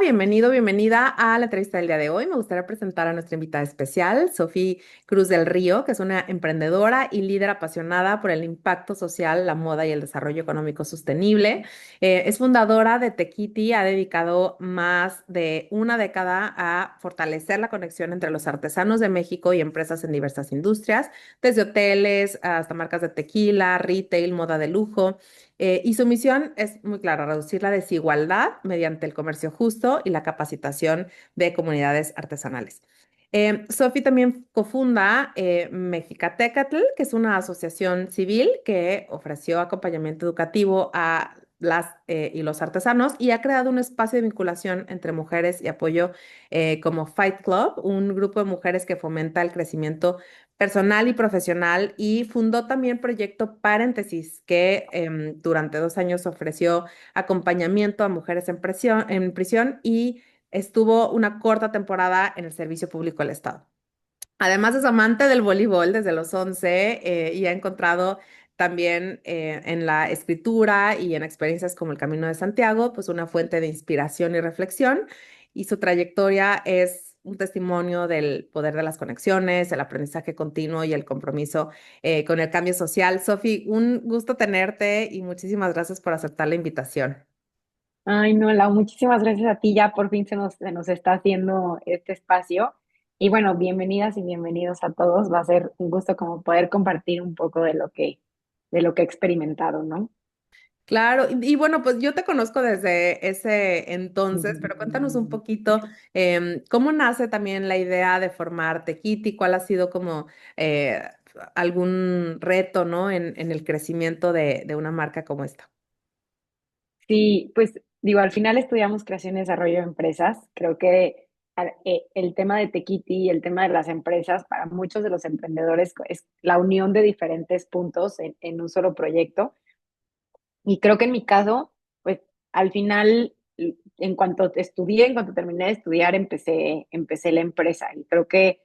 bienvenido, bienvenida a la entrevista del día de hoy. Me gustaría presentar a nuestra invitada especial, Sofía Cruz del Río, que es una emprendedora y líder apasionada por el impacto social, la moda y el desarrollo económico sostenible. Es fundadora de Tequiti, ha dedicado más de una década a fortalecer la conexión entre los artesanos de México y empresas en diversas industrias, desde hoteles hasta marcas de tequila, retail, moda de lujo. Y su misión es muy clara: reducir la desigualdad mediante el comercio justo y la capacitación de comunidades artesanales. Sofi también cofunda Mexicatecatl, que es una asociación civil que ofreció acompañamiento educativo a las y los artesanos, y ha creado un espacio de vinculación entre mujeres y apoyo como Fight Club, un grupo de mujeres que fomenta el crecimiento personal y profesional, y fundó también Proyecto Paréntesis, que durante 2 años ofreció acompañamiento a mujeres en prisión y estuvo una corta temporada en el servicio público del Estado. Además, es amante del voleibol desde los 11 y ha encontrado también en la escritura y en experiencias como el Camino de Santiago, pues una fuente de inspiración y reflexión. Y su trayectoria es un testimonio del poder de las conexiones, el aprendizaje continuo y el compromiso con el cambio social. Sofi, un gusto tenerte y muchísimas gracias por aceptar la invitación. Ay, no, Lau, muchísimas gracias a ti. Ya por fin se nos está haciendo este espacio. Y bueno, bienvenidas y bienvenidos a todos. Va a ser un gusto como poder compartir un poco de lo que he experimentado, ¿no? Claro, y bueno, pues yo te conozco desde ese entonces, pero cuéntanos un poquito cómo nace también la idea de formar Tequiti, cuál ha sido como eh, algún reto, ¿no? En el crecimiento de una marca como esta. Sí, pues digo, al final estudiamos creación y desarrollo de empresas. Creo que el tema de Tequiti y el tema de las empresas para muchos de los emprendedores es la unión de diferentes puntos en un solo proyecto. Y creo que en mi caso, pues al final, en cuanto estudié, en cuanto terminé de estudiar, empecé la empresa. Y creo que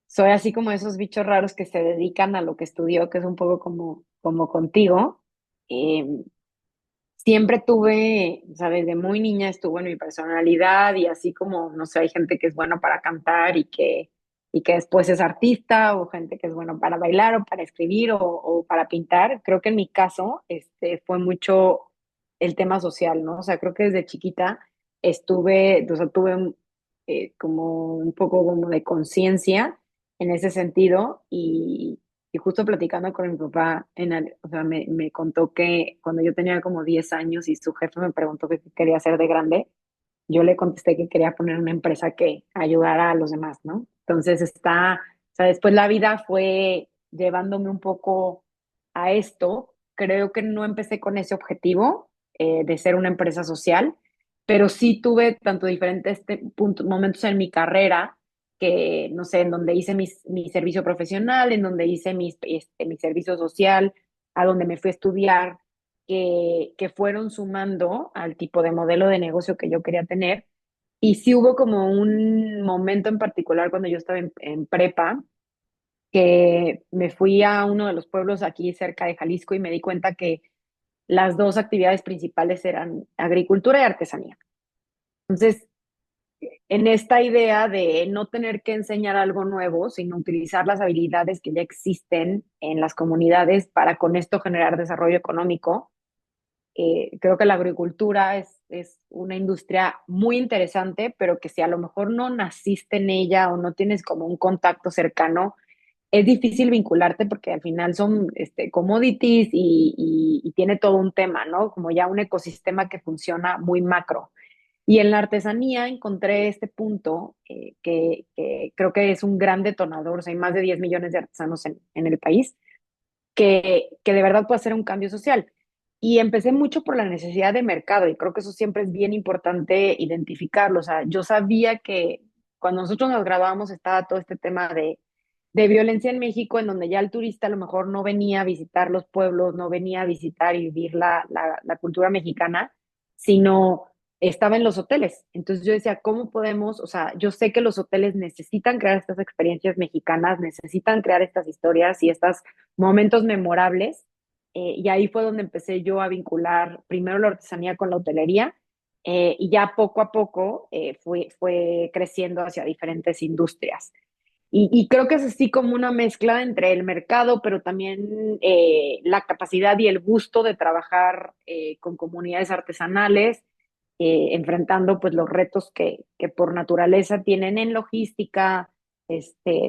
soy así como esos bichos raros que se dedican a lo que estudió, que es un poco como contigo. Eh, Siempre tuve, sabes, de muy niña estuvo en mi personalidad y así como, no sé, hay gente que es buena para cantar y que después es artista, o gente que es buena para bailar o para escribir o para pintar. Creo que en mi caso, fue mucho el tema social, ¿no? O sea, creo que desde chiquita o sea, tuve como un poco como de conciencia en ese sentido y justo platicando con mi papá, o sea, me contó que cuando yo tenía como 10 años y su jefe me preguntó qué quería hacer de grande, yo le contesté que quería poner una empresa que ayudara a los demás, ¿no? Entonces o sea, después la vida fue llevándome un poco a esto. Creo que no empecé con ese objetivo de ser una empresa social, pero sí tuve tanto diferentes momentos en mi carrera que, no sé, en donde hice mi servicio profesional, en donde hice mi servicio social, a donde me fui a estudiar, que fueron sumando al tipo de modelo de negocio que yo quería tener. Y sí hubo como un momento en particular cuando yo estaba en prepa, que me fui a uno de los pueblos aquí cerca de Jalisco y me di cuenta que las dos actividades principales eran agricultura y artesanía. Entonces, en esta idea de no tener que enseñar algo nuevo, sino utilizar las habilidades que ya existen en las comunidades para con esto generar desarrollo económico, creo que la agricultura es una industria muy interesante, pero que si a lo mejor no naciste en ella o no tienes como un contacto cercano, es difícil vincularte porque al final son commodities y tiene todo un tema, ¿no? Como ya un ecosistema que funciona muy macro. Y en la artesanía encontré este punto que creo que es un gran detonador. O sea, hay más de 10 millones de artesanos en el país que de verdad puede hacer un cambio social. Y empecé mucho por la necesidad de mercado y creo que eso siempre es bien importante identificarlo. O sea, yo sabía que cuando nosotros nos graduábamos estaba todo este tema de violencia en México, en donde ya el turista a lo mejor no venía a visitar los pueblos, no venía a visitar y vivir la cultura mexicana, sino estaba en los hoteles. Entonces yo decía, ¿cómo podemos? O sea, yo sé que los hoteles necesitan crear estas experiencias mexicanas, necesitan crear estas historias y estos momentos memorables. Y ahí fue donde empecé yo a vincular primero la artesanía con la hotelería y ya poco a poco fue creciendo hacia diferentes industrias. Y creo que es así como una mezcla entre el mercado, pero también la capacidad y el gusto de trabajar con comunidades artesanales, enfrentando pues los retos que por naturaleza tienen en logística,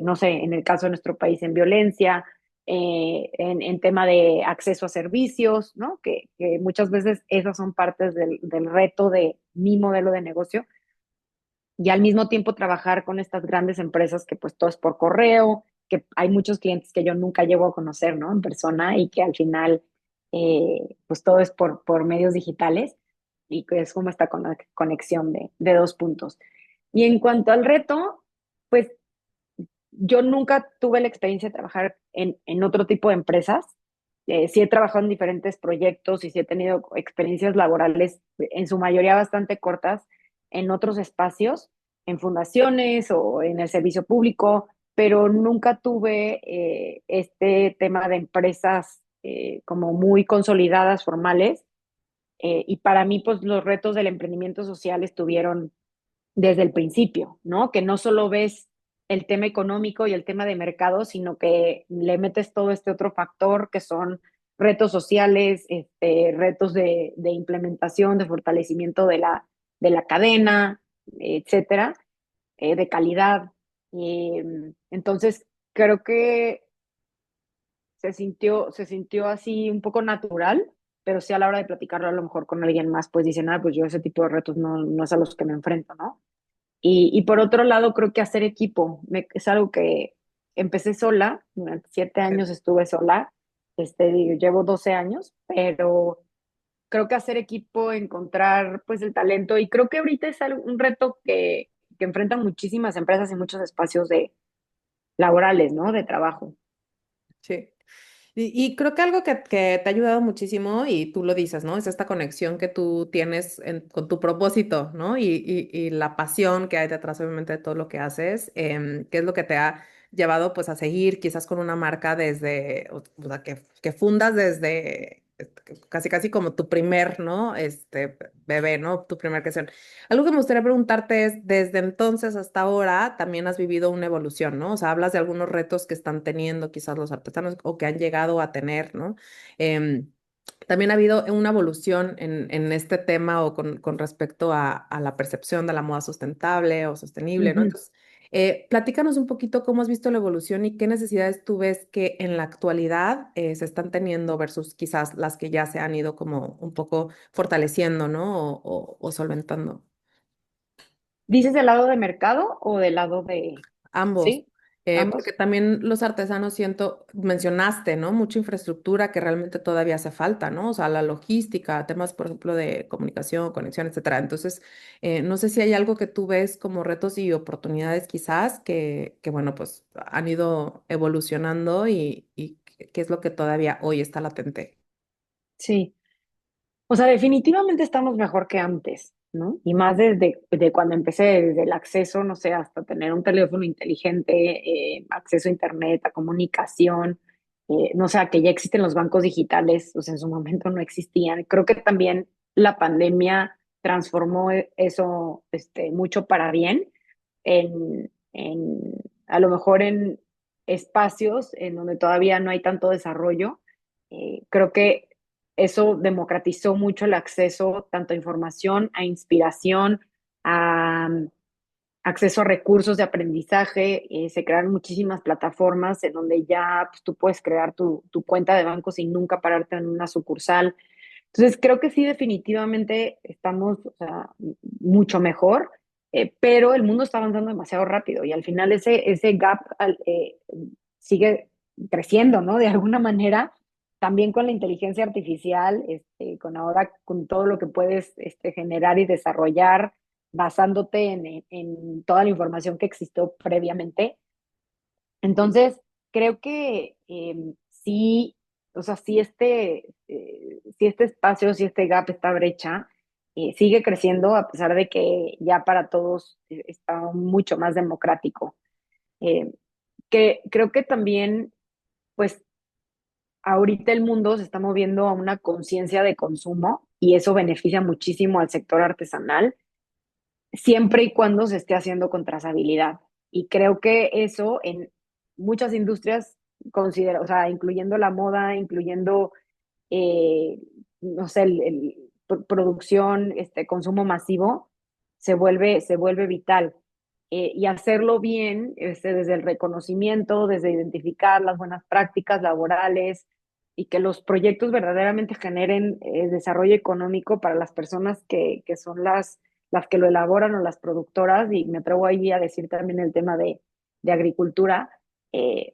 no sé, en el caso de nuestro país en violencia, en tema de acceso a servicios, ¿no? Que muchas veces esas son partes del reto de mi modelo de negocio y al mismo tiempo trabajar con estas grandes empresas que pues todo es por correo, que hay muchos clientes que yo nunca llego a conocer, ¿no? En persona y que al final pues todo es por medios digitales y que es como esta conexión de dos puntos. Y en cuanto al reto, pues yo nunca tuve la experiencia de trabajar en otro tipo de empresas. Sí he trabajado en diferentes proyectos y sí he tenido experiencias laborales, en su mayoría bastante cortas, en otros espacios, en fundaciones o en el servicio público, pero nunca tuve este tema de empresas como muy consolidadas, formales. Y para mí, pues los retos del emprendimiento social estuvieron desde el principio, ¿no? Que no solo ves el tema económico y el tema de mercado, sino que le metes todo este otro factor que son retos sociales, retos de implementación, de fortalecimiento de la cadena, etcétera, de calidad. Entonces, creo que se sintió así un poco natural, pero sí a la hora de platicarlo a lo mejor con alguien más, pues dicen, ah, pues yo ese tipo de retos no es a los que me enfrento, ¿no? Y por otro lado, creo que hacer equipo es algo que empecé sola, durante 7 años estuve sola, digo, llevo 12 años, pero creo que hacer equipo, encontrar pues el talento, y creo que ahorita es un reto que enfrentan muchísimas empresas y muchos espacios laborales, ¿no? De trabajo. Sí. Y creo que algo que te ha ayudado muchísimo, y tú lo dices, ¿no? Es esta conexión que tú tienes con tu propósito, ¿no? Y la pasión que hay detrás, obviamente, de todo lo que haces, que es lo que te ha llevado, pues, a seguir quizás con una marca desde, o sea, que fundas desde casi, casi como tu primer, ¿no? Bebé, ¿no? Tu primer creación. Algo que me gustaría preguntarte es, desde entonces hasta ahora, también has vivido una evolución, ¿no? O sea, hablas de algunos retos que están teniendo quizás los artesanos o que han llegado a tener, ¿no? Em, También ha habido una evolución en este tema o con respecto a la percepción de la moda sustentable o sostenible, ¿no? Ujú. Entonces, platícanos un poquito cómo has visto la evolución y qué necesidades tú ves que en la actualidad se están teniendo versus quizás las que ya se han ido como un poco fortaleciendo, ¿no? O solventando. ¿Dices del lado de mercado o del lado de... Ambos, Sí, porque ambos? también los artesanos siento, mencionaste, ¿no? Mucha infraestructura que realmente todavía hace falta, ¿no? O sea, la logística, temas, por ejemplo, de comunicación, conexión, etcétera. Entonces, no sé si hay algo que tú ves como retos y oportunidades quizás que bueno, pues han ido evolucionando y qué es lo que todavía hoy está latente. Sí. O sea, definitivamente estamos mejor que antes, ¿no? Y más desde de cuando empecé, desde el acceso, no sé, hasta tener un teléfono inteligente, acceso a internet, a comunicación, no sé, a que ya existen los bancos digitales, o sea, en su momento no existían. Creo que también la pandemia transformó eso, mucho para bien, a lo mejor en espacios en donde todavía no hay tanto desarrollo. Creo que eso democratizó mucho el acceso tanto a información, a inspiración, a acceso a recursos de aprendizaje. Se crearon muchísimas plataformas en donde ya pues, tú puedes crear tu cuenta de banco sin nunca pararte en una sucursal. Entonces, creo que sí, definitivamente estamos, o sea, mucho mejor, pero el mundo está avanzando demasiado rápido y al final ese gap sigue creciendo, ¿no? De alguna manera, también con la inteligencia artificial, con ahora, con todo lo que puedes generar y desarrollar basándote en toda la información que existió previamente. Entonces, creo que sí, o sea, si este espacio, si este gap, esta brecha, sigue creciendo a pesar de que ya para todos está mucho más democrático. Eh, que creo que también, pues, ahorita el mundo se está moviendo a una conciencia de consumo y eso beneficia muchísimo al sector artesanal, siempre y cuando se esté haciendo con trazabilidad. Y creo que eso en muchas industrias considero, o sea, incluyendo la moda, incluyendo, eh, no sé, producción, consumo masivo, se vuelve vital. Y hacerlo bien, desde el reconocimiento, desde identificar las buenas prácticas laborales y que los proyectos verdaderamente generen desarrollo económico para las personas que son las que lo elaboran o las productoras, y me atrevo ahí a decir también el tema de agricultura, eh,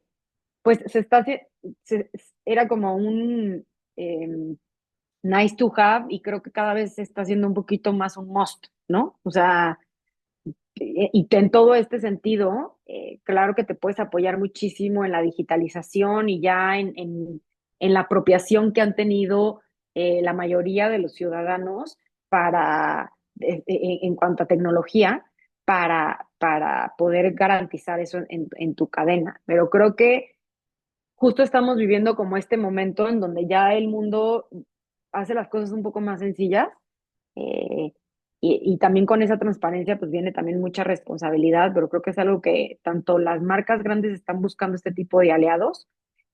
pues se, era como un nice to have, y creo que cada vez se está haciendo un poquito más un must, ¿no? O sea, y que en todo este sentido, claro que te puedes apoyar muchísimo en la digitalización y ya en la apropiación que han tenido la mayoría de los ciudadanos para, en cuanto a tecnología, para poder garantizar eso en tu cadena. Pero creo que justo estamos viviendo como este momento en donde ya el mundo hace las cosas un poco más sencillas, eh, y también con esa transparencia pues viene también mucha responsabilidad, pero creo que es algo que tanto las marcas grandes están buscando este tipo de aliados,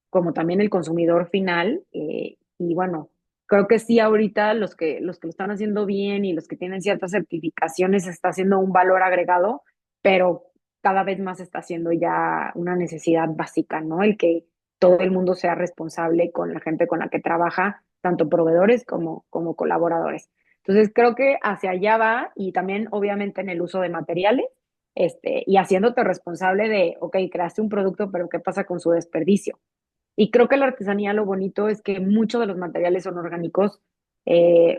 como también el consumidor final. Y bueno, creo que sí ahorita los que lo están haciendo bien y los que tienen ciertas certificaciones está haciendo un valor agregado, pero cada vez más está siendo ya una necesidad básica, ¿no? El que todo el mundo sea responsable con la gente con la que trabaja, tanto proveedores como colaboradores. Entonces creo que hacia allá va, y también obviamente en el uso de materiales, y haciéndote responsable de, ok, creaste un producto, pero ¿qué pasa con su desperdicio? Y creo que la artesanía, lo bonito es que muchos de los materiales son orgánicos,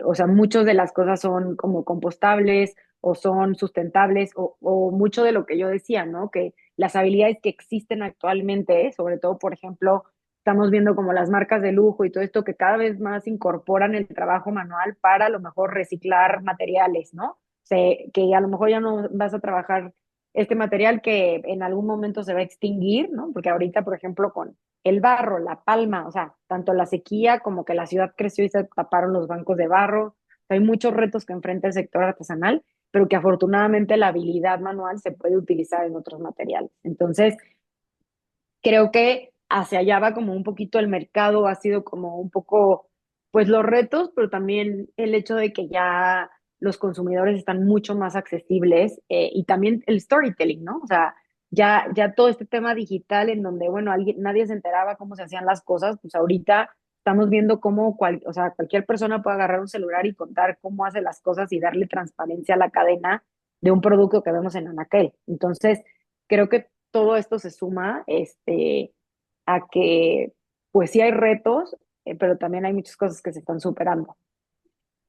o sea, muchas de las cosas son como compostables o son sustentables, o mucho de lo que yo decía, ¿no? Que las habilidades que existen actualmente, sobre todo, por ejemplo, estamos viendo como las marcas de lujo y todo esto, que cada vez más incorporan el trabajo manual para a lo mejor reciclar materiales, ¿no? O sea, que a lo mejor ya no vas a trabajar este material que en algún momento se va a extinguir, ¿no? Porque ahorita, por ejemplo, con el barro, la palma, o sea, tanto la sequía como que la ciudad creció y se taparon los bancos de barro. O sea, hay muchos retos que enfrenta el sector artesanal, pero que afortunadamente la habilidad manual se puede utilizar en otros materiales. Entonces, creo que hacia allá va como un poquito el mercado, ha sido como un poco, pues los retos, pero también el hecho de que ya los consumidores están mucho más accesibles, y también el storytelling, ¿no? O sea, ya todo este tema digital en donde, bueno, nadie se enteraba cómo se hacían las cosas, pues ahorita estamos viendo cómo o sea, cualquier persona puede agarrar un celular y contar cómo hace las cosas y darle transparencia a la cadena de un producto que vemos en Anaquel. Entonces, creo que todo esto se suma, a que pues sí hay retos, pero también hay muchas cosas que se están superando.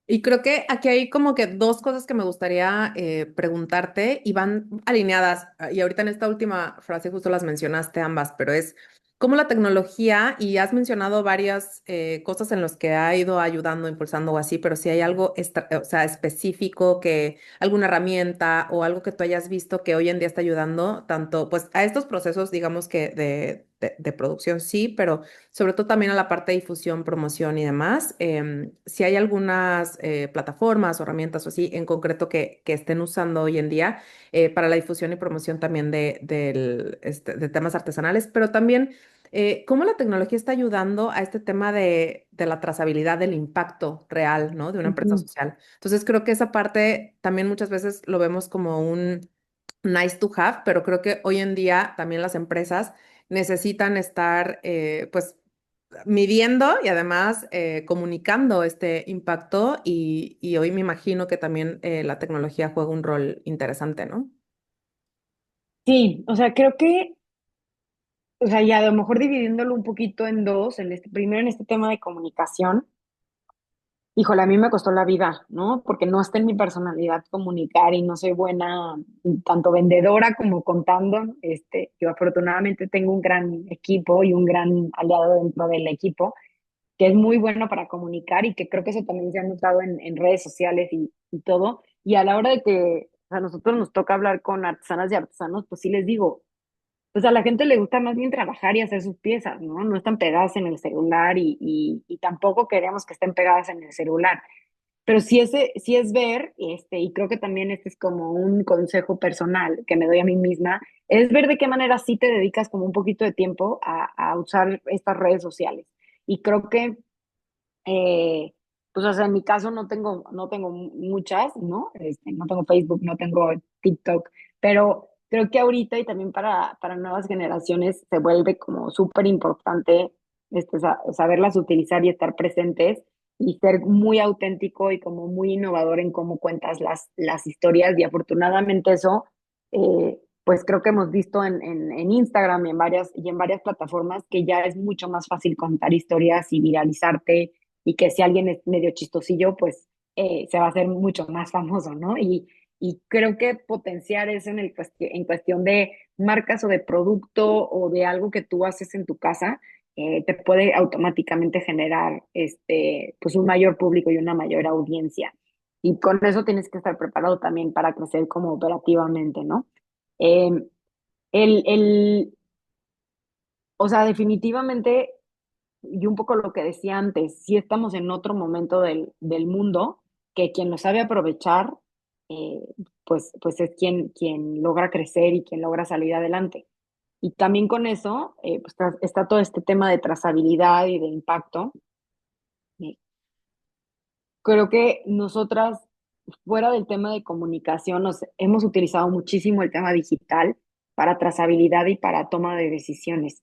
Y creo que aquí hay como que dos cosas que me gustaría preguntarte y van alineadas. Y ahorita en esta última frase justo las mencionaste ambas, pero es cómo la tecnología, y has mencionado varias cosas en las que ha ido ayudando, impulsando o así, pero si hay algo o sea, específico, que alguna herramienta o algo que tú hayas visto que hoy en día está ayudando tanto pues a estos procesos, digamos que de producción, sí, pero sobre todo también a la parte de difusión, promoción y demás. Si hay algunas plataformas o herramientas o así en concreto que estén usando hoy en día para la difusión y promoción también de temas artesanales, pero también cómo la tecnología está ayudando a este tema de la trazabilidad del impacto real, ¿no? De una empresa Ujú. social. Entonces creo que esa parte también muchas veces lo vemos como un nice to have, pero creo que hoy en día también las empresas necesitan estar, pues, midiendo y además comunicando este impacto y hoy me imagino que también la tecnología juega un rol interesante, ¿no? Sí, o sea, creo que, o sea, ya a lo mejor dividiéndolo un poquito en dos, primero en este tema de comunicación. Híjole, a mí me costó la vida, ¿no? Porque no está en mi personalidad comunicar y no soy buena tanto vendedora como contando. Yo afortunadamente tengo un gran equipo y un gran aliado dentro del equipo que es muy bueno para comunicar, y que creo que eso también se ha notado en redes sociales y todo. Y a la hora de que a nosotros nos toca hablar con artesanas y artesanos, pues sí les digo, pues a la gente le gusta más bien trabajar y hacer sus piezas, ¿no? No están pegadas en el celular, y tampoco queremos que estén pegadas en el celular, Pero sí es ver, y creo que también este es como un consejo personal que me doy a mí misma, es ver de qué manera sí te dedicas como un poquito de tiempo a usar estas redes sociales. Y creo que eh, pues, o sea, en mi caso no tengo muchas, ¿no? No tengo Facebook, no tengo TikTok, pero creo que ahorita y también para nuevas generaciones se vuelve como súper importante saberlas utilizar y estar presentes y ser muy auténtico y como muy innovador en cómo cuentas las historias. Y afortunadamente eso, pues creo que hemos visto en Instagram y en varias plataformas que ya es mucho más fácil contar historias y viralizarte y que si alguien es medio chistosillo, pues se va a hacer mucho más famoso, ¿no? Y creo que potenciar eso en cuestión de marcas o de producto o de algo que tú haces en tu casa, te puede automáticamente generar pues un mayor público y una mayor audiencia. Y con eso tienes que estar preparado también para crecer como operativamente, ¿no? Eh, el, el, o sea, definitivamente y un poco lo que decía antes, si estamos en otro momento del mundo, que quien lo sabe aprovechar, eh, pues es quien logra crecer y quien logra salir adelante. Y también con eso, pues está todo este tema de trazabilidad y de impacto. Eh, Creo que nosotras, fuera del tema de comunicación, nos hemos utilizado muchísimo el tema digital para trazabilidad y para toma de decisiones.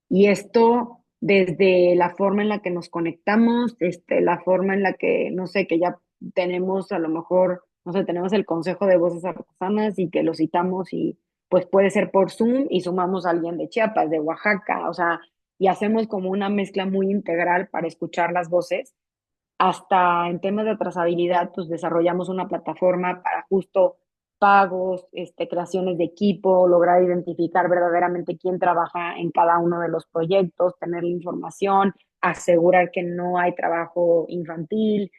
Y esto desde la forma en la que nos conectamos, la forma en la que, no sé, que ya tenemos a lo mejor, no sé, tenemos el Consejo de Voces Artesanas y que lo citamos y pues puede ser por Zoom y sumamos a alguien de Chiapas, de Oaxaca, o sea, y hacemos como una mezcla muy integral para escuchar las voces hasta en temas de trazabilidad, pues desarrollamos una plataforma para justo pagos, creaciones de equipo, lograr identificar verdaderamente quién trabaja en cada uno de los proyectos, tener la información, asegurar que no hay trabajo infantil,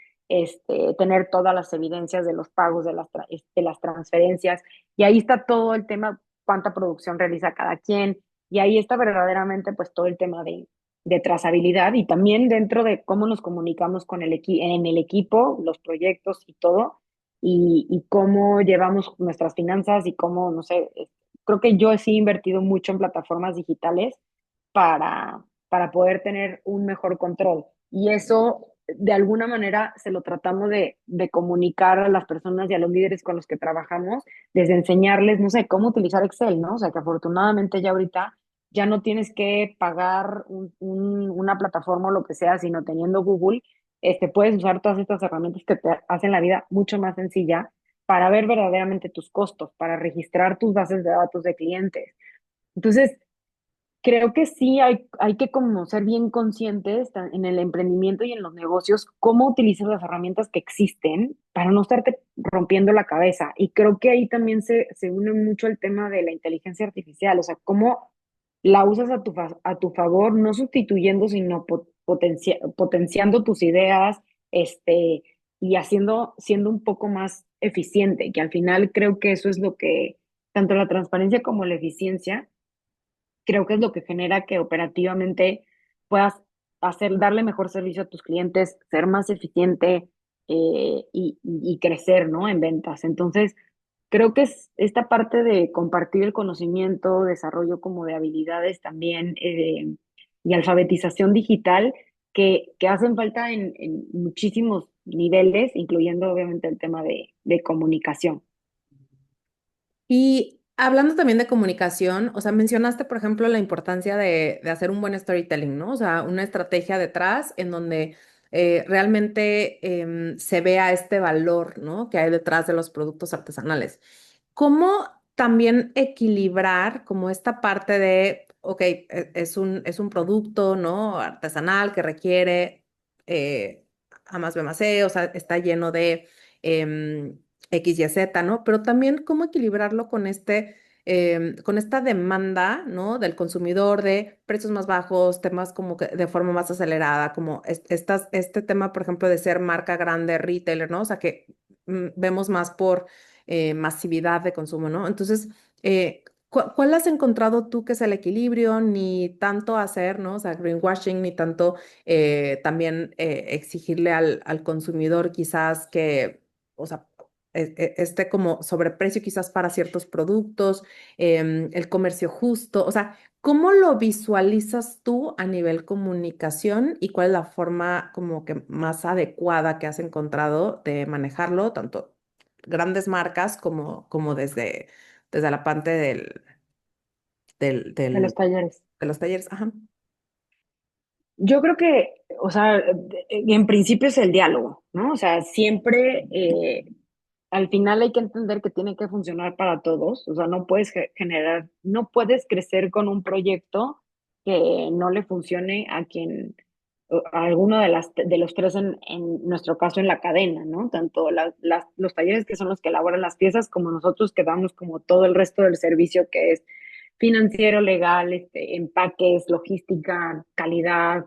tener todas las evidencias de los pagos, de las transferencias. Y ahí está todo el tema, cuánta producción realiza cada quien. Y ahí está verdaderamente pues todo el tema de trazabilidad y también dentro de cómo nos comunicamos con en el equipo, los proyectos y todo, y cómo llevamos nuestras finanzas y cómo, no sé, creo que yo sí he invertido mucho en plataformas digitales para poder tener un mejor control. Y eso, de alguna manera, se lo tratamos de comunicar a las personas y a los líderes con los que trabajamos, desde enseñarles, no sé, cómo utilizar Excel, ¿no? O sea, que afortunadamente ya ahorita ya no tienes que pagar una plataforma o lo que sea, sino teniendo Google, puedes usar todas estas herramientas que te hacen la vida mucho más sencilla para ver verdaderamente tus costos, para registrar tus bases de datos de clientes. Entonces, creo que sí hay que como ser bien conscientes en el emprendimiento y en los negocios, cómo utilizas las herramientas que existen para no estarte rompiendo la cabeza. Y creo que ahí también se une mucho el tema de la inteligencia artificial, o sea, cómo la usas a tu favor, no sustituyendo, sino potenciando tus ideas, y siendo un poco más eficiente, que al final creo que eso es lo que, tanto la transparencia como la eficiencia, creo que es lo que genera que operativamente puedas darle mejor servicio a tus clientes, ser más eficiente, y crecer, ¿no? En ventas. Entonces, creo que es esta parte de compartir el conocimiento, desarrollo como de habilidades también, y alfabetización digital que hacen falta en muchísimos niveles, incluyendo obviamente el tema de comunicación. Y hablando también de comunicación, o sea, mencionaste, por ejemplo, la importancia de hacer un buen storytelling, ¿no? O sea, una estrategia detrás en donde realmente se vea este valor, ¿no? Que hay detrás de los productos artesanales. ¿Cómo también equilibrar como esta parte de, ok, es un producto, ¿no? Artesanal que requiere A más B más C, o sea, está lleno de X, Y, Z, ¿no? Pero también cómo equilibrarlo con con esta demanda, ¿no? Del consumidor de precios más bajos, temas como que de forma más acelerada, como este tema, por ejemplo, de ser marca grande, retailer, ¿no? O sea, que vemos más por masividad de consumo, ¿no? Entonces, ¿Cuál has encontrado tú que es el equilibrio? Ni tanto hacer, ¿no? O sea, greenwashing, ni tanto también exigirle al consumidor quizás que, o sea, esté como sobreprecio quizás para ciertos productos, el comercio justo, o sea, ¿cómo lo visualizas tú a nivel comunicación y cuál es la forma como que más adecuada que has encontrado de manejarlo, tanto grandes marcas como desde la parte del, de los del, talleres. de los talleres? Ajá. Yo creo que, o sea, en principio es el diálogo, ¿no? O sea, siempre, al final hay que entender que tiene que funcionar para todos, o sea, no puedes generar, no puedes crecer con un proyecto que no le funcione a quien, a alguno de los tres en nuestro caso en la cadena, ¿no? Tanto los talleres que son los que elaboran las piezas como nosotros que damos como todo el resto del servicio que es financiero, legal, empaques, logística, calidad,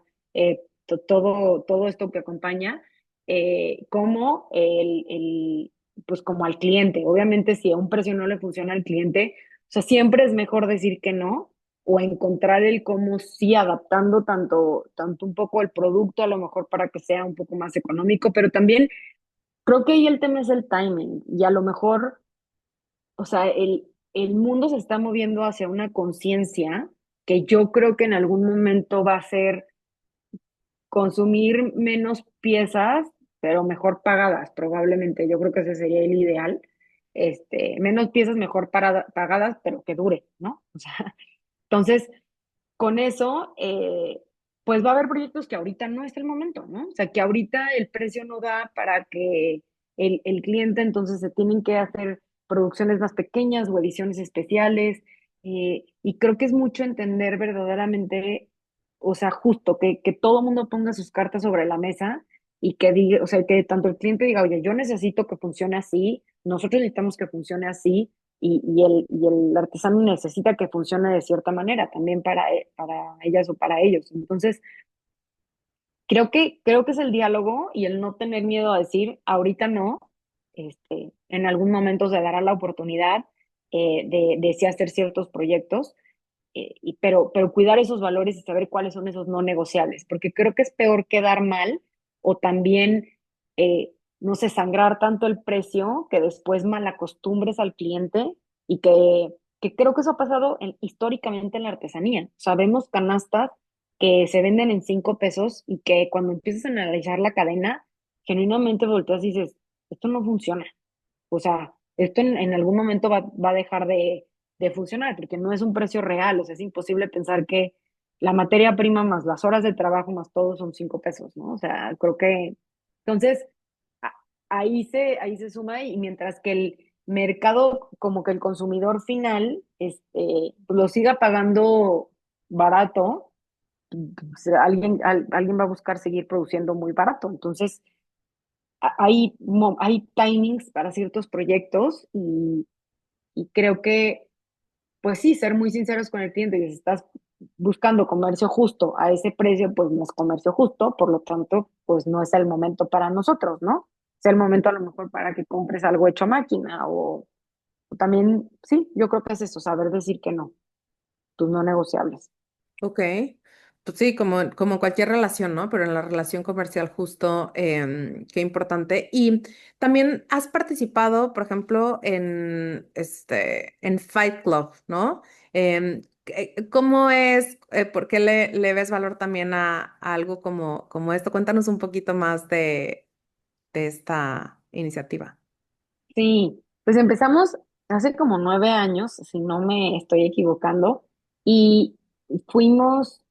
todo esto que acompaña, como pues como al cliente. Obviamente, si a un precio no le funciona al cliente, o sea, siempre es mejor decir que no o encontrar el cómo sí adaptando tanto un poco el producto a lo mejor para que sea un poco más económico, pero también creo que ahí el tema es el timing y a lo mejor, o sea, el mundo se está moviendo hacia una conciencia que yo creo que en algún momento va a ser consumir menos piezas, pero mejor pagadas, probablemente. Yo creo que ese sería el ideal. Menos piezas mejor pagadas, pero que dure, ¿no? O sea, entonces, con eso, pues va a haber proyectos que ahorita no es el momento, ¿no? O sea, que ahorita el precio no da para que el cliente, entonces se tienen que hacer producciones más pequeñas o ediciones especiales. Y creo que es mucho entender verdaderamente, o sea, justo que todo el mundo ponga sus cartas sobre la mesa y que diga, o sea, que tanto el cliente diga, oye, yo necesito que funcione así, nosotros necesitamos que funcione así, y el artesano necesita que funcione de cierta manera también para ellas o para ellos. Entonces, creo que es el diálogo y el no tener miedo a decir, ahorita no, en algún momento se dará la oportunidad de sí hacer ciertos proyectos, pero cuidar esos valores y saber cuáles son esos no negociables, porque creo que es peor quedar mal o también, no sé, sangrar tanto el precio que después malacostumbres al cliente y que creo que eso ha pasado históricamente en la artesanía. Sabemos canastas que se venden en 5 pesos y que cuando empiezas a analizar la cadena, genuinamente volteas y dices, esto no funciona. O sea, esto en algún momento va a dejar de funcionar porque no es un precio real. O sea, es imposible pensar que la materia prima más las horas de trabajo más todo son 5 pesos, ¿no? O sea, creo que entonces a- ahí se suma y mientras que el mercado, como que el consumidor final, pues lo siga pagando barato, pues alguien va a buscar seguir produciendo muy barato. Entonces, hay timings para ciertos proyectos y creo que, pues sí, ser muy sinceros con el cliente y si estás buscando comercio justo a ese precio, pues no es comercio justo, por lo tanto, pues no es el momento para nosotros, ¿no? Es el momento a lo mejor para que compres algo hecho a máquina o también, sí, yo creo que es eso, saber decir que no, tus no negociables. Ok. Pues sí, como cualquier relación, ¿no? Pero en la relación comercial justo, qué importante. Y también has participado, por ejemplo, en Fight Club, ¿no? ¿Cómo es? ¿Por qué le ves valor también a algo como esto? Cuéntanos un poquito más de esta iniciativa. Sí, pues empezamos hace como 9 años, si no me estoy equivocando, y fuimos,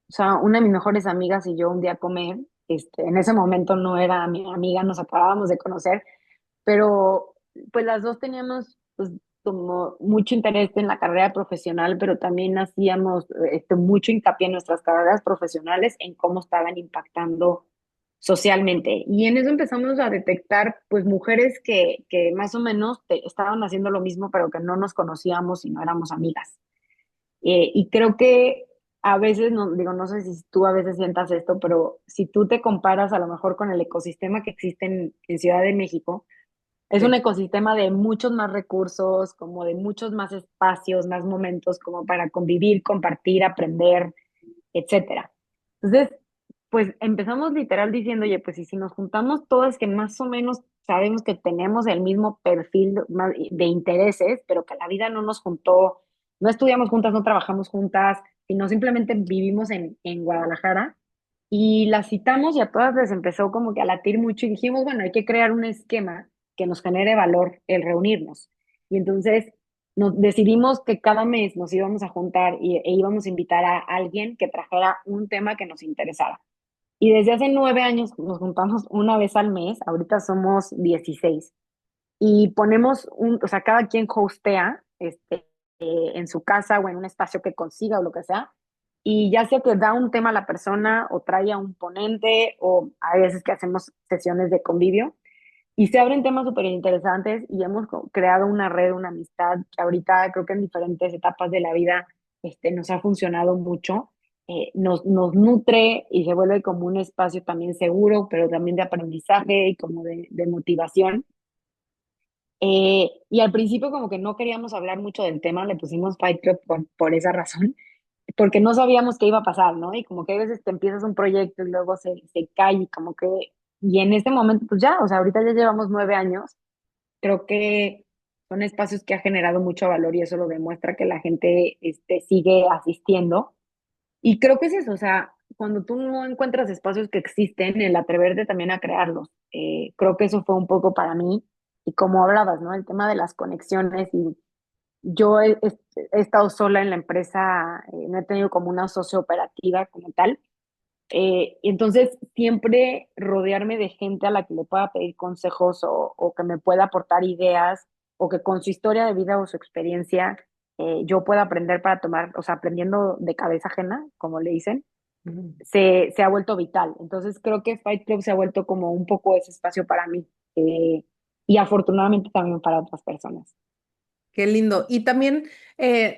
o sea, una de mis mejores amigas y yo un día a comer. En ese momento no era mi amiga, nos acabábamos de conocer, pero pues las dos teníamos pues como mucho interés en la carrera profesional, pero también hacíamos mucho hincapié en nuestras carreras profesionales, en cómo estaban impactando socialmente. Y en eso empezamos a detectar pues mujeres que más o menos estaban haciendo lo mismo, pero que no nos conocíamos y no éramos amigas. Y creo que a veces, no, digo, no sé si tú a veces sientas esto, pero si tú te comparas a lo mejor con el ecosistema que existe en Ciudad de México, Es un Sí. ecosistema de muchos más recursos, como de muchos más espacios, más momentos como para convivir, compartir, aprender, etcétera. Entonces, pues empezamos literal diciendo, oye, pues y si nos juntamos todas que más o menos sabemos que tenemos el mismo perfil de intereses, pero que la vida no nos juntó, no estudiamos juntas, no trabajamos juntas, sino simplemente vivimos en Guadalajara. Y las citamos y a todas les empezó como que a latir mucho y dijimos, bueno, hay que crear un esquema que nos genere valor el reunirnos. Y entonces nos decidimos que cada mes nos íbamos a juntar e íbamos a invitar a alguien que trajera un tema que nos interesara. Y desde hace 9 años nos juntamos una vez al mes, ahorita somos 16 y ponemos o sea, cada quien hostea en su casa o en un espacio que consiga o lo que sea, y ya sea que da un tema a la persona o trae a un ponente o hay veces que hacemos sesiones de convivio y se abren temas súper interesantes y hemos creado una red, una amistad que ahorita creo que en diferentes etapas de la vida nos ha funcionado mucho. Nos nutre y se vuelve como un espacio también seguro, pero también de aprendizaje y como de motivación. Y al principio como que no queríamos hablar mucho del tema, le pusimos Fight Club por esa razón, porque no sabíamos qué iba a pasar, ¿no? Y como que a veces te empiezas un proyecto y luego se cae y como que, y en este momento pues ya, o sea, ahorita ya llevamos 9 años, creo que son espacios que ha generado mucho valor y eso lo demuestra que la gente sigue asistiendo. Y creo que es eso, o sea, cuando tú no encuentras espacios que existen, el atreverte también a crearlos. Creo que eso fue un poco para mí, y como hablabas, ¿no? El tema de las conexiones, y yo he estado sola en la empresa, no he tenido como una socio operativa como tal, y entonces siempre rodearme de gente a la que le pueda pedir consejos o que me pueda aportar ideas o que con su historia de vida o su experiencia yo pueda aprender para tomar, o sea, aprendiendo de cabeza ajena, como le dicen, Ujú. se ha vuelto vital. Entonces creo que Fight Club se ha vuelto como un poco ese espacio para mí y afortunadamente también para otras personas. Qué lindo. Y también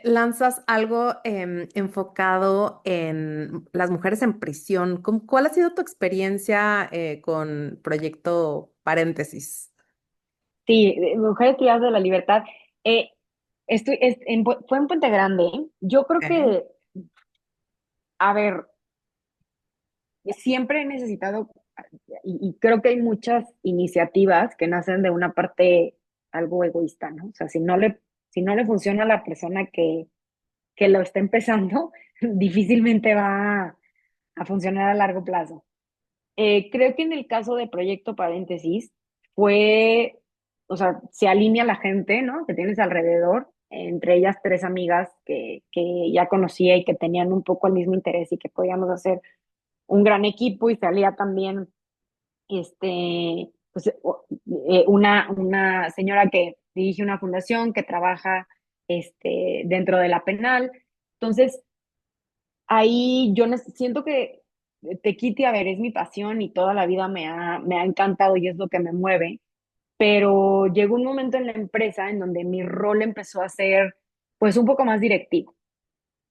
lanzas algo enfocado en las mujeres en prisión. ¿Cuál ha sido tu experiencia con Proyecto Paréntesis? Sí, Mujeres Privadas de la Libertad. Eh, fue en Puente Grande. ¿Eh? Yo creo Ok. que, a ver, siempre he necesitado, y creo que hay muchas iniciativas que nacen de una parte algo egoísta, ¿no? O sea, si no le funciona a la persona que lo está empezando, difícilmente va a funcionar a largo plazo. Creo que en el caso de Proyecto Paréntesis fue, o sea, se alinea la gente, ¿no? Que tienes alrededor, entre ellas tres amigas que ya conocía y que tenían un poco el mismo interés y que podíamos hacer un gran equipo y salía también, pues, una señora que dirige una fundación que trabaja, dentro de la penal. Entonces, ahí yo siento que Tequiti, a ver, es mi pasión y toda la vida me ha encantado y es lo que me mueve, pero llegó un momento en la empresa en donde mi rol empezó a ser pues un poco más directivo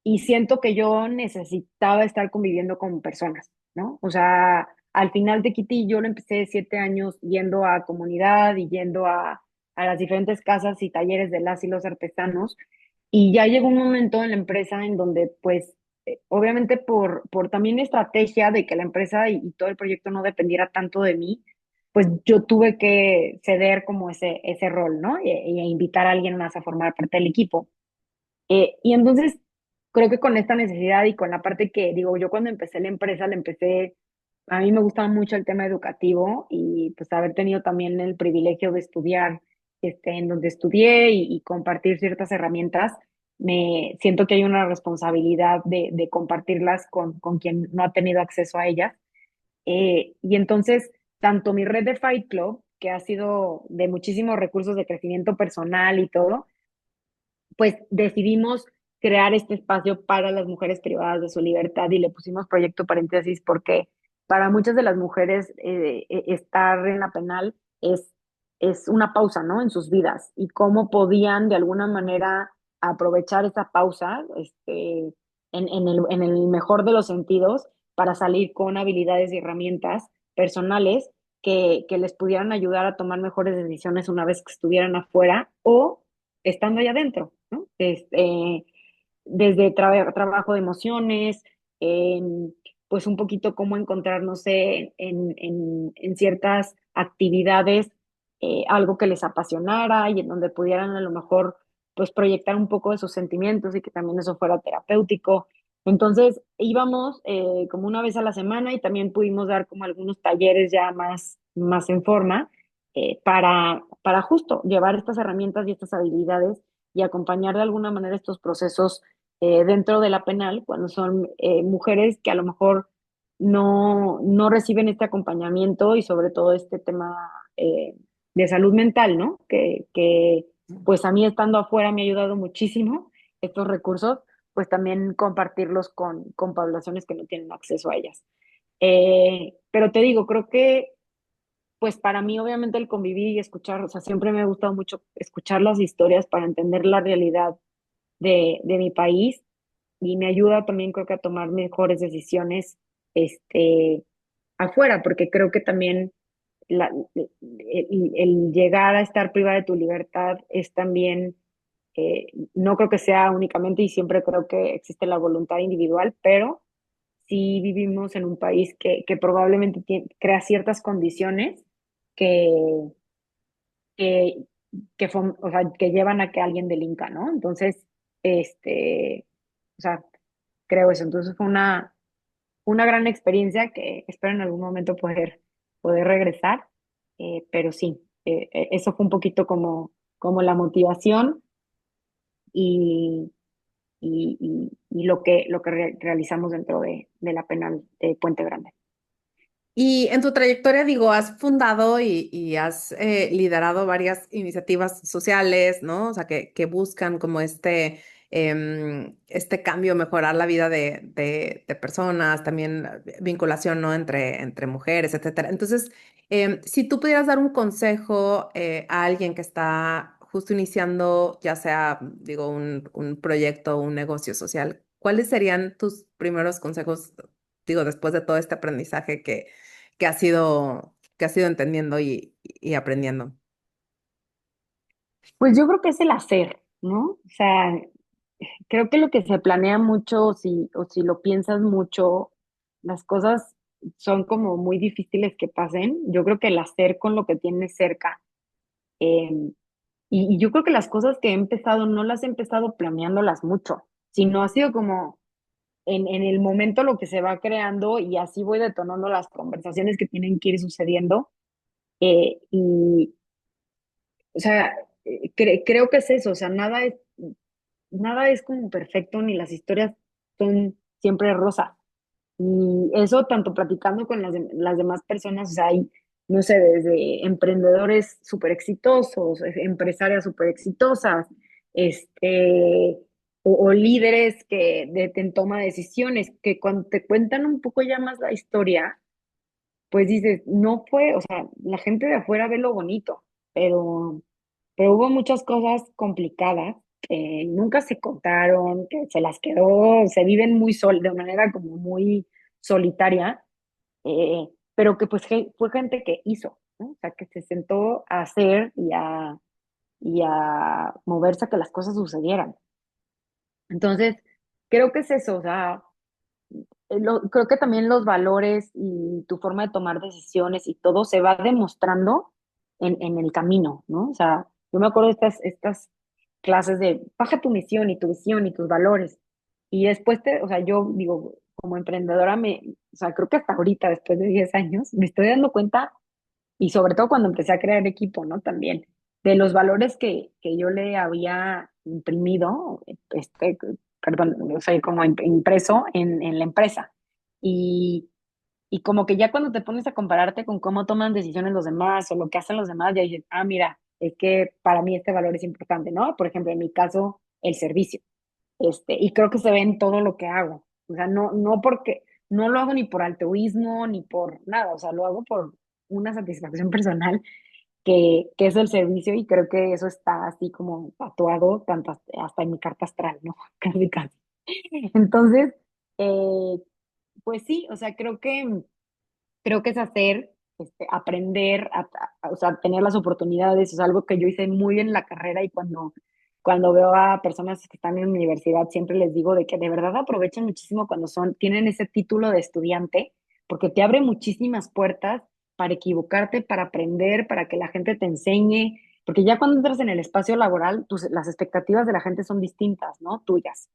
y siento que yo necesitaba estar conviviendo con personas, ¿no? O sea, al final Tequiti yo lo empecé 7 años yendo a comunidad y yendo a las diferentes casas y talleres de las y los artesanos, y ya llegó un momento en la empresa en donde, pues, obviamente por también estrategia de que la empresa y todo el proyecto no dependiera tanto de mí, pues yo tuve que ceder como ese rol, ¿no? Y invitar a alguien más a formar parte del equipo. Y entonces creo que con esta necesidad y con la parte que digo, yo cuando empecé la empresa, a mí me gustaba mucho el tema educativo y pues haber tenido también el privilegio de estudiar en donde estudié y compartir ciertas herramientas, me siento que hay una responsabilidad de compartirlas con quien no ha tenido acceso a ellas. Y entonces, tanto mi red de Fight Club, que ha sido de muchísimos recursos de crecimiento personal y todo, pues decidimos crear este espacio para las mujeres privadas de su libertad y le pusimos proyecto paréntesis porque para muchas de las mujeres estar en la penal es una pausa, ¿no? En sus vidas y cómo podían de alguna manera aprovechar esa pausa en el mejor de los sentidos para salir con habilidades y herramientas personales que les pudieran ayudar a tomar mejores decisiones una vez que estuvieran afuera o estando allá adentro, ¿no? Desde trabajo de emociones, pues un poquito cómo encontrar, no sé, en ciertas actividades algo que les apasionara y en donde pudieran a lo mejor pues proyectar un poco de sus sentimientos y que también eso fuera terapéutico. Entonces íbamos como una vez a la semana y también pudimos dar como algunos talleres ya más en forma para justo llevar estas herramientas y estas habilidades y acompañar de alguna manera estos procesos dentro de la penal cuando son mujeres que a lo mejor no reciben este acompañamiento y sobre todo este tema de salud mental, ¿no? Que pues a mí estando afuera me ha ayudado muchísimo estos recursos, pues también compartirlos con poblaciones que no tienen acceso a ellas. Pero te digo, creo que pues para mí obviamente el convivir y escuchar, o sea, siempre me ha gustado mucho escuchar las historias para entender la realidad de mi país y me ayuda también creo que a tomar mejores decisiones este, afuera, porque creo que también el llegar a estar privada de tu libertad es también, no creo que sea únicamente y siempre creo que existe la voluntad individual, pero sí vivimos en un país que probablemente crea ciertas condiciones que, que, o sea, que llevan a que alguien delinca, ¿no? Entonces, o sea, creo eso. Entonces fue una gran experiencia que espero en algún momento poder regresar, pero sí, eso fue un poquito como la motivación y, y lo que realizamos dentro de la penal de Puente Grande. Y en tu trayectoria, digo, has fundado y has liderado varias iniciativas sociales, ¿no? O sea, que buscan como este cambio, mejorar la vida de personas, también vinculación, ¿no? Entre mujeres, etcétera. Entonces, si tú pudieras dar un consejo a alguien que está justo iniciando, ya sea, digo, un proyecto, un negocio social, ¿cuáles serían tus primeros consejos, digo, después de todo este aprendizaje que has ido entendiendo y aprendiendo? Pues yo creo que es el hacer, ¿no? O sea, creo que lo que se planea mucho o si lo piensas mucho, las cosas son como muy difíciles que pasen. Yo creo que el hacer con lo que tienes cerca. eh, y yo creo que las cosas que he empezado no las he empezado planeándolas mucho, sino ha sido como en el momento lo que se va creando y así voy detonando las conversaciones que tienen que ir sucediendo. Y, o sea, creo que es eso, o sea, nada es como perfecto ni las historias son siempre rosas. Y eso tanto platicando con las demás personas, o sea, hay, no sé, desde emprendedores súper exitosos, empresarias súper exitosas, o líderes en toma de decisiones, que cuando te cuentan un poco ya más la historia, pues dices, no fue, o sea, la gente de afuera ve lo bonito, pero hubo muchas cosas complicadas que nunca se contaron, que se las quedó, se viven de manera como muy solitaria, pero que pues fue gente que hizo, ¿no? O sea, que se sentó a hacer y a moverse a que las cosas sucedieran. Entonces, creo que es eso, o sea, creo que también los valores y tu forma de tomar decisiones y todo se va demostrando en el camino, ¿no? O sea, yo me acuerdo de estas clases de baja tu misión y tu visión y tus valores. Y después o sea, yo digo, como emprendedora, o sea, creo que hasta ahorita, después de 10 años, me estoy dando cuenta, y sobre todo cuando empecé a crear equipo, ¿no? También, de los valores que yo le había imprimido, perdón, o sea, como impreso en la empresa. Y, y como que ya cuando te pones a compararte con cómo toman decisiones los demás o lo que hacen los demás, ya dices, ah, mira, es que para mí este valor es importante, ¿no? Por ejemplo, en mi caso, el servicio. Y creo que se ve en todo lo que hago. O sea, no porque, no lo hago ni por altruismo ni por nada, o sea, lo hago por una satisfacción personal que es el servicio y creo que eso está así como tatuado tanto hasta en mi carta astral, ¿no? Casi, casi. Entonces, pues sí, o sea, creo que es hacer. aprender, o sea, tener las oportunidades, es algo que yo hice muy bien en la carrera y cuando veo a personas que están en la universidad, siempre les digo de que de verdad aprovechen muchísimo cuando tienen ese título de estudiante, porque te abre muchísimas puertas para equivocarte, para aprender, para que la gente te enseñe, porque ya cuando entras en el espacio laboral, las expectativas de la gente son distintas, ¿no? Tuyas,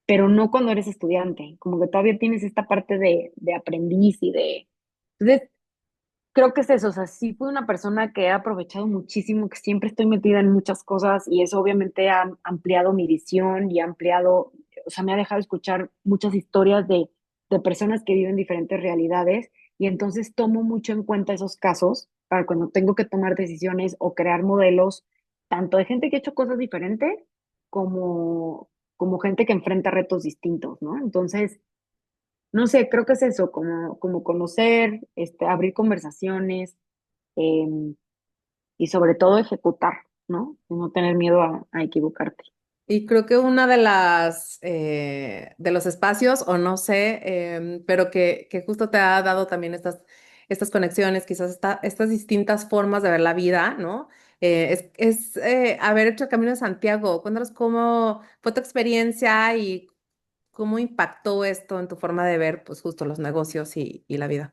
pero no cuando eres estudiante, como que todavía tienes esta parte de aprendiz y de... Entonces, creo que es eso, o sea, sí fui una persona que he aprovechado muchísimo, que siempre estoy metida en muchas cosas y eso obviamente ha ampliado mi visión y ha ampliado, o sea, me ha dejado escuchar muchas historias de personas que viven diferentes realidades y entonces tomo mucho en cuenta esos casos para cuando tengo que tomar decisiones o crear modelos, tanto de gente que ha hecho cosas diferentes como gente que enfrenta retos distintos, ¿no? Entonces, no sé, creo que es eso, como conocer, abrir conversaciones eh, y sobre todo ejecutar, ¿no? No tener miedo a equivocarte. Y creo que una de las de los espacios, o no sé, pero que justo te ha dado también estas conexiones, quizás estas distintas formas de ver la vida, ¿no? Es haber hecho el Camino de Santiago. Cuéntanos cómo fue tu experiencia y cómo impactó esto en tu forma de ver, pues justo los negocios y la vida.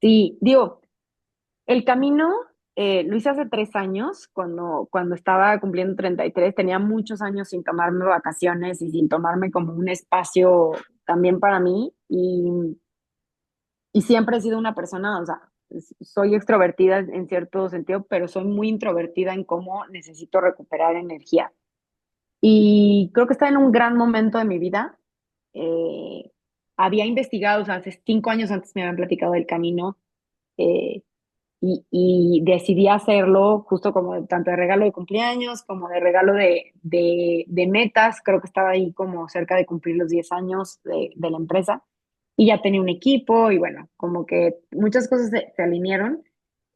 Sí, digo, el camino lo hice hace 3 años, cuando estaba cumpliendo 33 tenía muchos años sin tomarme vacaciones y sin tomarme como un espacio también para mí y siempre he sido una persona, o sea, soy extrovertida en cierto sentido, pero soy muy introvertida en cómo necesito recuperar energía. Y creo que está en un gran momento de mi vida. Eh, Había investigado, o sea, hace 5 años antes me habían platicado del camino eh, y decidí hacerlo justo como tanto de regalo de cumpleaños como de regalo de metas. Creo que estaba ahí como cerca de cumplir los 10 años de la empresa y ya tenía un equipo y bueno, como que muchas cosas se alinearon.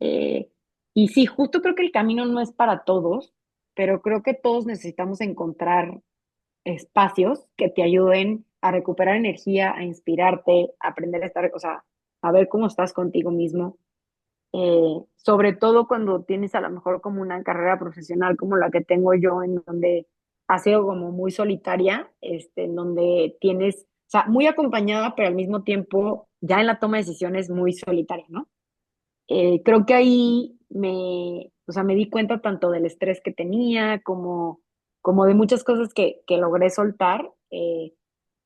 Eh, y sí, justo creo que el camino no es para todos, pero creo que todos necesitamos encontrar espacios que te ayuden a recuperar energía, a inspirarte, a aprender a estar, o sea, a ver cómo estás contigo mismo. Sobre todo cuando tienes a lo mejor como una carrera profesional como la que tengo yo, en donde ha sido como muy solitaria, en donde tienes, o sea, muy acompañada, pero al mismo tiempo ya en la toma de decisiones muy solitaria, ¿no? Creo que ahí o sea, me di cuenta tanto del estrés que tenía como de muchas cosas que logré soltar.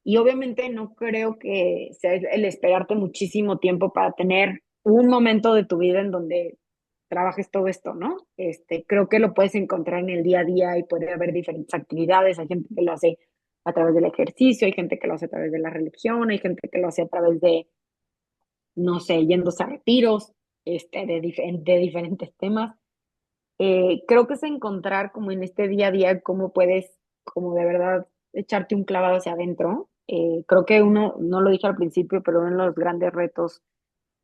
Y obviamente no creo que sea el esperarte muchísimo tiempo para tener un momento de tu vida en donde trabajes todo esto, ¿no? Creo que lo puedes encontrar en el día a día y puede haber diferentes actividades. Hay gente que lo hace a través del ejercicio, hay gente que lo hace a través de la religión, hay gente que lo hace a través de, no sé, yéndose a retiros, de diferentes temas. Creo que es encontrar como en este día a día cómo puedes, como de verdad, echarte un clavado hacia adentro. Creo que uno, no lo dije al principio, pero uno de los grandes retos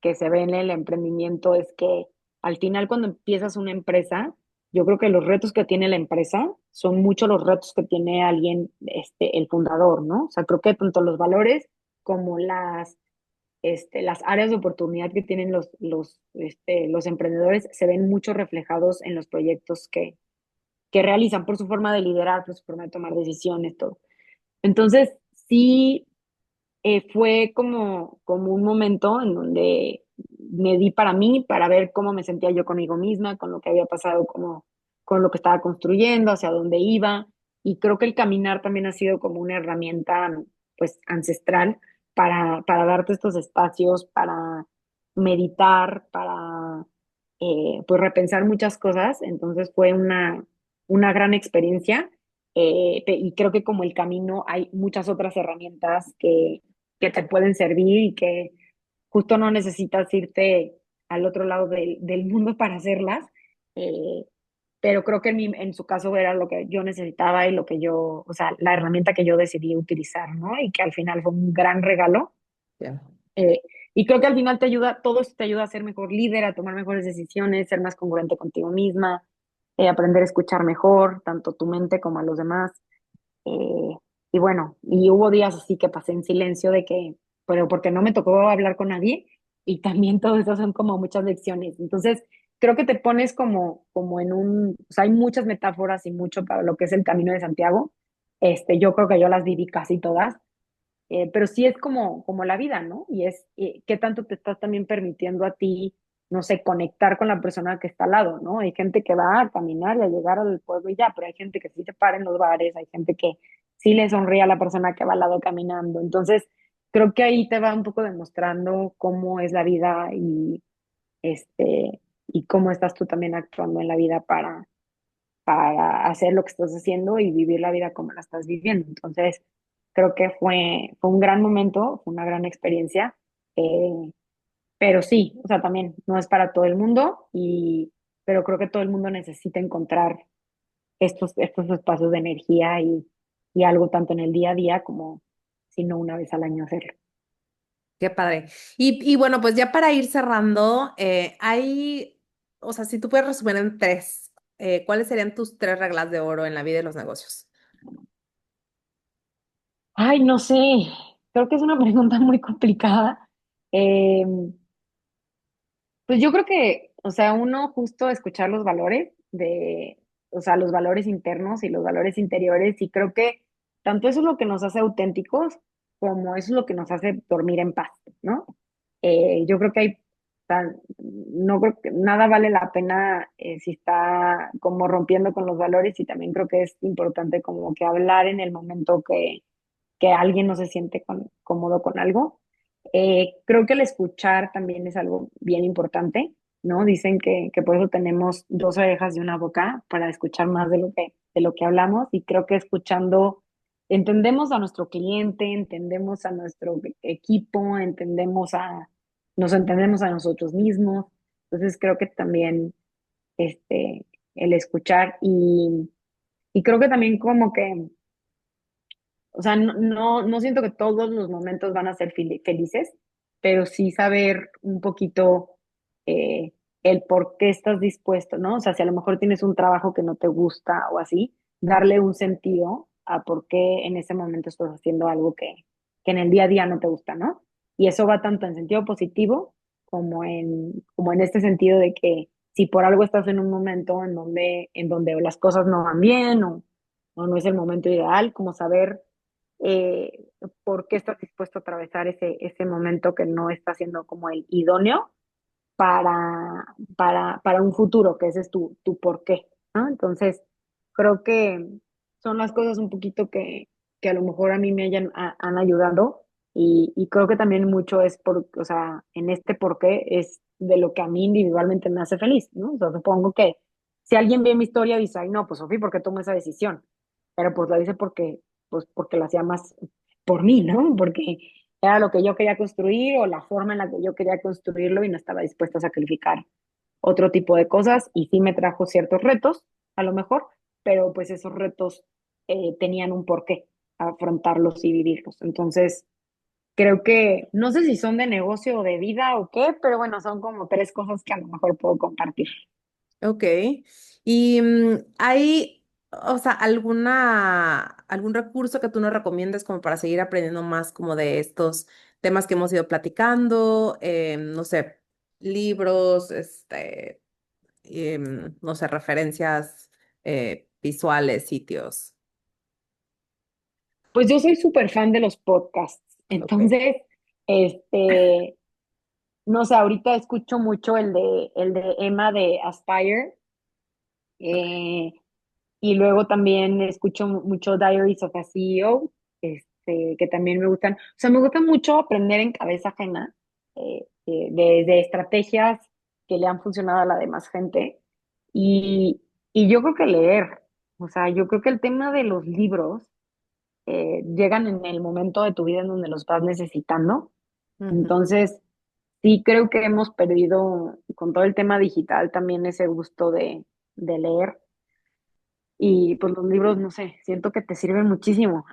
que se ve en el emprendimiento es que al final cuando empiezas una empresa, yo creo que los retos que tiene la empresa son muchos los retos que tiene alguien, el fundador, ¿no? O sea, creo que tanto los valores como las áreas de oportunidad que tienen los emprendedores se ven mucho reflejados en los proyectos que realizan por su forma de liderar, por su forma de tomar decisiones, todo. Entonces, sí, fue como un momento en donde me di para mí, para ver cómo me sentía yo conmigo misma, con lo que había pasado, con lo que estaba construyendo, hacia dónde iba. Y creo que el caminar también ha sido como una herramienta, pues, ancestral para darte estos espacios, para meditar, para, pues, repensar muchas cosas. Entonces fue una gran experiencia. Y creo que como el camino hay muchas otras herramientas que te pueden servir y que justo no necesitas irte al otro lado del mundo para hacerlas. eh, pero creo que en su caso era lo que yo necesitaba y lo que yo, o sea, la herramienta que yo decidí utilizar, ¿no? Y que al final fue un gran regalo. Ya. eh, y creo que al final te ayuda, todo esto te ayuda a ser mejor líder, a tomar mejores decisiones, ser más congruente contigo misma, aprender a escuchar mejor, tanto tu mente como a los demás. Eh, y bueno, y hubo días así que pasé en silencio de que, pero porque no me tocó hablar con nadie y también todo eso son como muchas lecciones. Entonces, creo que te pones como en o sea, hay muchas metáforas y mucho para lo que es el Camino de Santiago. Yo creo que yo las viví casi todas, pero sí es como la vida, ¿no? Y es qué tanto te estás también permitiendo a ti, no sé, conectar con la persona que está al lado, ¿no? Hay gente que va a caminar y a llegar al pueblo y ya, pero hay gente que sí se para en los bares, hay gente que sí le sonríe a la persona que va al lado caminando. Entonces, creo que ahí te va un poco demostrando cómo es la vida y cómo estás tú también actuando en la vida para hacer lo que estás haciendo y vivir la vida como la estás viviendo. Entonces, creo que fue un gran momento, fue una gran experiencia, eh, pero sí, o sea, también no es para todo el mundo, pero creo que todo el mundo necesita encontrar estos espacios de energía y algo tanto en el día a día como si no una vez al año hacerlo. Qué padre. Y bueno, pues ya para ir cerrando, o sea, si tú puedes resumir en tres, ¿cuáles serían tus tres reglas de oro en la vida y los negocios? Ay, no sé, creo que es una pregunta muy complicada. Eh, Pues yo creo que, o sea, uno justo escuchar los valores o sea, los valores internos y los valores interiores, y creo que tanto eso es lo que nos hace auténticos, como eso es lo que nos hace dormir en paz, ¿no? Yo creo que o sea, no creo que nada vale la pena si está como rompiendo con los valores, y también creo que es importante como que hablar en el momento que alguien no se siente cómodo con algo. Creo que el escuchar también es algo bien importante, ¿no? Dicen que por eso tenemos dos orejas y una boca para escuchar más de lo que hablamos, y creo que escuchando entendemos a nuestro cliente, entendemos a nuestro equipo, nos entendemos a nosotros mismos. Entonces creo que también el escuchar y creo que también como que o sea, no siento que todos los momentos van a ser felices, pero sí saber un poquito eh, el por qué estás dispuesto, ¿no? O sea, si a lo mejor tienes un trabajo que no te gusta o así, darle un sentido a por qué en ese momento estás haciendo algo que en el día a día no te gusta, ¿no? Y eso va tanto en sentido positivo como en este sentido de que si por algo estás en un momento en donde las cosas no van bien o no es el momento ideal, como saber eh, por qué estás dispuesto a atravesar ese momento que no está siendo como el idóneo para un futuro, que ese es tu por qué, ¿no? Entonces, creo que son las cosas un poquito que a lo mejor a mí han ayudado, y creo que también mucho es o sea, en este por qué es de lo que a mí individualmente me hace feliz, ¿no? O sea, supongo que si alguien ve mi historia y dice, ay, no, pues Sofía, ¿por qué tomó esa decisión? Pero pues la dice porque la hacía más por mí, ¿no? Porque era lo que yo quería construir o la forma en la que yo quería construirlo y no estaba dispuesta a sacrificar otro tipo de cosas, y sí me trajo ciertos retos, a lo mejor, pero pues esos retos tenían un porqué, afrontarlos y vivirlos. Entonces, creo que no sé si son de negocio o de vida o qué, pero bueno, son como tres cosas que a lo mejor puedo compartir. Ok. Y hay, o sea, algún recurso que tú nos recomiendes como para seguir aprendiendo más como de estos temas que hemos ido platicando, no sé, libros, no sé, referencias visuales, sitios. Pues yo soy súper fan de los podcasts, Ok. entonces, este, no sé, ahorita escucho mucho el de Emma de Aspire, Ok. eh, y luego también escucho mucho Diaries of a CEO, que también me gustan. O sea, me gusta mucho aprender en cabeza ajena, de estrategias que le han funcionado a la demás gente. Y, y yo creo que leer, o sea, yo creo que el tema de los libros llegan en el momento de tu vida en donde los vas necesitando. Ujú. Entonces, sí creo que hemos perdido con todo el tema digital también ese gusto de leer. Y pues los libros, no sé, siento que te sirven muchísimo.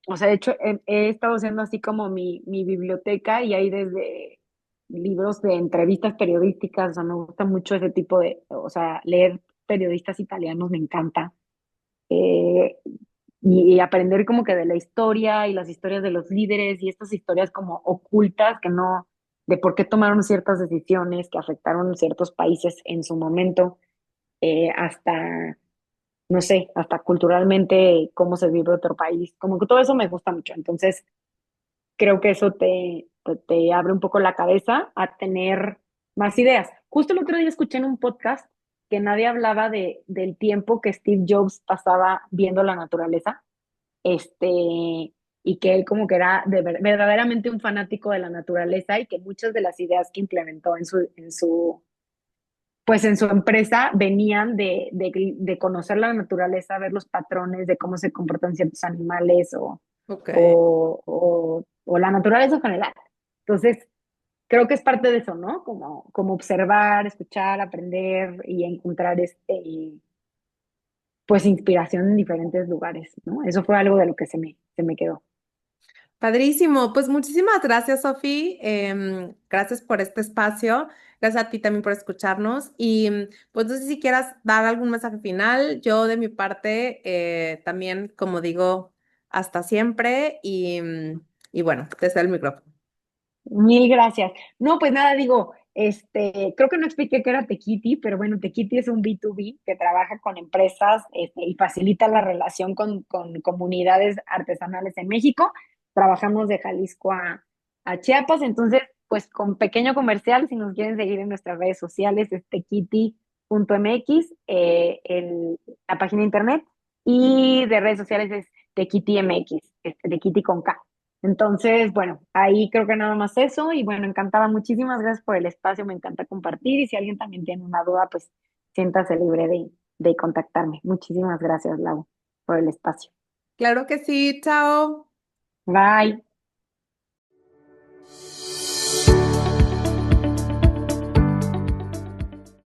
O sea, de hecho, he estado haciendo así como mi biblioteca, y hay desde libros de entrevistas periodísticas. O sea, me gusta mucho ese tipo o sea, leer periodistas italianos me encanta. Eh, y aprender como que de la historia y las historias de los líderes y estas historias como ocultas que de por qué tomaron ciertas decisiones que afectaron ciertos países en su momento, hasta, no sé, hasta culturalmente cómo se vive otro país. Como que todo eso me gusta mucho. Entonces, creo que eso te abre un poco la cabeza a tener más ideas. Justo el otro día escuché en un podcast que nadie hablaba del tiempo que Steve Jobs pasaba viendo la naturaleza, este, y que él como que era verdaderamente un fanático de la naturaleza y que muchas de las ideas que implementó pues en su empresa venían de conocer la naturaleza, ver los patrones de cómo se comportan ciertos animales Ok. o la naturaleza en general. Entonces, creo que es parte de eso, ¿no? Como observar, escuchar, aprender y encontrar pues inspiración en diferentes lugares, ¿no? Eso fue algo de lo que se me quedó. Padrísimo. Pues muchísimas gracias, Sofi. Gracias por este espacio. Gracias a ti también por escucharnos. Y pues no sé si quieras dar algún mensaje final. Yo de mi parte también, como digo, hasta siempre. Y bueno, te cedo el micrófono. Mil gracias. No, pues nada, digo, creo que no expliqué qué era Tequiti, pero bueno, Tequiti es un B2B que trabaja con empresas, y facilita la relación con comunidades artesanales en México. Trabajamos de Jalisco a Chiapas, entonces, pues con pequeño comercial, si nos quieren seguir en nuestras redes sociales, es tequiti.mx, la página de internet, y de redes sociales es TequitiMX, Tequiti con K. Entonces, bueno, ahí creo que nada más eso y bueno, encantada, muchísimas gracias por el espacio, me encanta compartir y si alguien también tiene una duda, pues siéntase libre de contactarme. Muchísimas gracias, Lau, por el espacio. Claro que sí. Chao. Bye.